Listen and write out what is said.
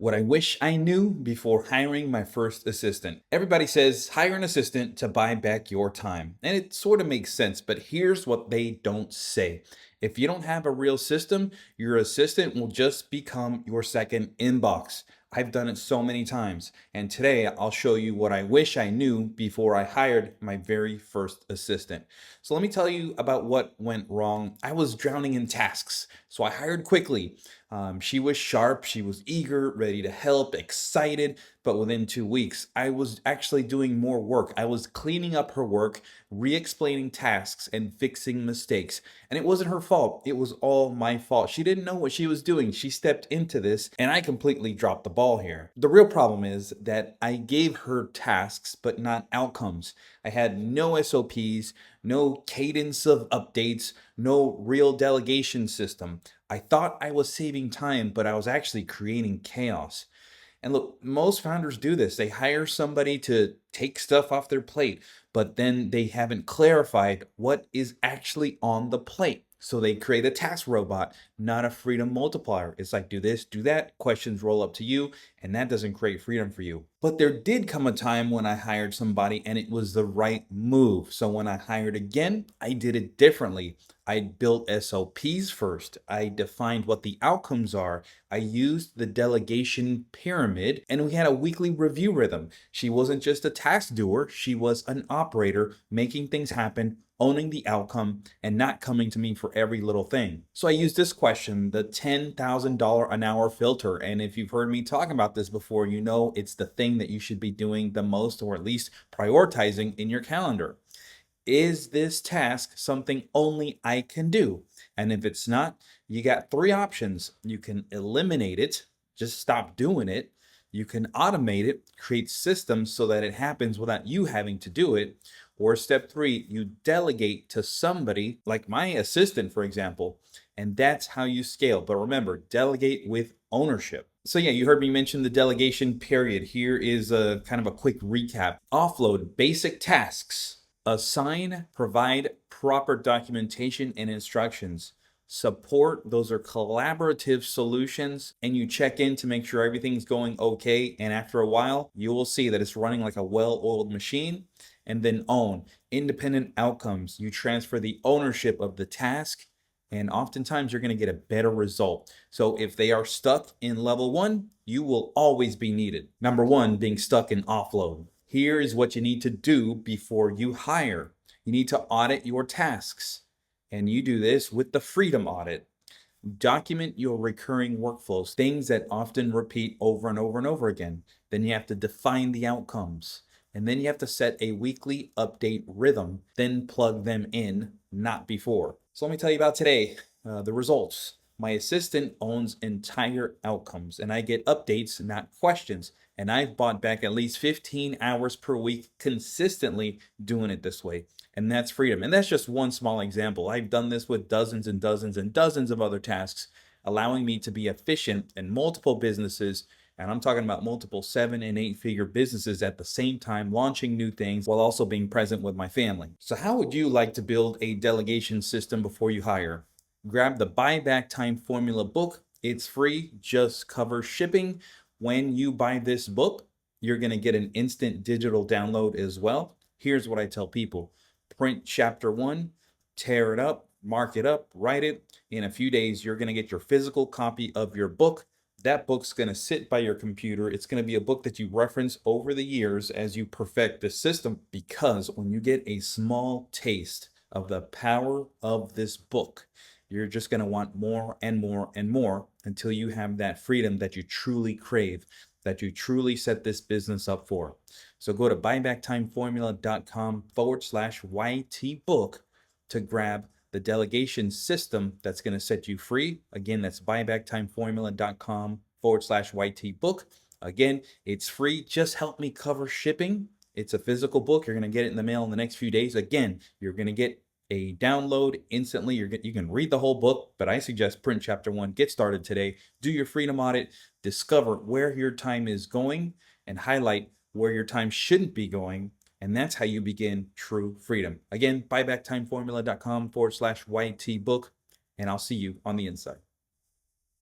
What I wish I knew before hiring my first assistant. Everybody says hire an assistant to buy back your time. And it sort of makes sense, but here's what they don't say. If you don't have a real system, your assistant will just become your second inbox. I've done it so many times. And today I'll show you what I wish I knew before I hired my very first assistant. So let me tell you about what went wrong. I was drowning in tasks, so I hired quickly. She was sharp, she was eager, ready to help, excited, but within 2 weeks, I was actually doing more work. I was cleaning up her work, re explaining tasks, and fixing mistakes. And it wasn't her fault, it was all my fault. She didn't know what she was doing. She stepped into this, and I completely dropped the ball here. The real problem is that I gave her tasks, but not outcomes. I had no SOPs, no cadence of updates, no real delegation system. I thought I was saving time, but I was actually creating chaos. And look, most founders do this. They hire somebody to take stuff off their plate, but then they haven't clarified what is actually on the plate. So they create a task robot, not a freedom multiplier. It's like, do this, do that, questions roll up to you, and that doesn't create freedom for you. But there did come a time when I hired somebody and it was the right move. So when I hired again, I did it differently. I built SOPs first. I defined what the outcomes are. I used the delegation pyramid, and we had a weekly review rhythm. She wasn't just a task doer, she was an operator, making things happen, owning the outcome, and not coming to me for every little thing. So I used this question, the $10,000 an hour filter. And if you've heard me talk about this before, you know it's the thing that you should be doing the most, or at least prioritizing in your calendar. Is this task something only I can do? And if it's not, you got three options. You can eliminate it, just stop doing it. You can automate it, create systems so that it happens without you having to do it. Or step three, you delegate to somebody like my assistant, for example, and that's how you scale. But remember, delegate with ownership. So yeah, you heard me mention the delegation period. Here is a kind of a quick recap. Offload basic tasks. Assign, provide proper documentation and instructions. Support, those are collaborative solutions, and you check in to make sure everything's going okay. And after a while, you will see that it's running like a well-oiled machine. And then own, independent outcomes. You transfer the ownership of the task, and oftentimes you're going to get a better result. So if they are stuck in level one, you will always be needed. Number one, being stuck in offload. Here is what you need to do before you hire. You need to audit your tasks, and you do this with the freedom audit. Document your recurring workflows, things that often repeat over and over and over again. Then you have to define the outcomes, and then you have to set a weekly update rhythm, then plug them in, not before. So let me tell you about today, the results. My assistant owns entire outcomes, and I get updates, not questions. And I've bought back at least 15 hours per week consistently doing it this way. And that's freedom. And that's just one small example. I've done this with dozens and dozens and dozens of other tasks, allowing me to be efficient in multiple businesses. And I'm talking about multiple 7 and 8 figure businesses at the same time, launching new things while also being present with my family. So how would you like to build a delegation system before you hire? Grab the buybacktime formula book. It's free, just covers shipping. When you buy this book, you're going to get an instant digital download as well. Here's what I tell people. Print chapter 1, tear it up, mark it up, write it. In a few days, you're going to get your physical copy of your book. That book's going to sit by your computer. It's going to be a book that you reference over the years as you perfect the system, because when you get a small taste of the power of this book, you're just going to want more and more and more until you have that freedom that you truly crave, that you truly set this business up for. So go to buybacktime.com/YT book to grab the delegation system that's going to set you free. Again, that's buybacktime.com/YT book. Again, it's free. Just help me cover shipping. It's a physical book. You're going to get it in the mail in the next few days. Again, you're going to get a download instantly. You can read the whole book, but I suggest print chapter 1. Get started today. Do your freedom audit. Discover where your time is going and highlight where your time shouldn't be going. And that's how you begin true freedom. Again, buybacktime.com/YT book, and I'll see you on the inside.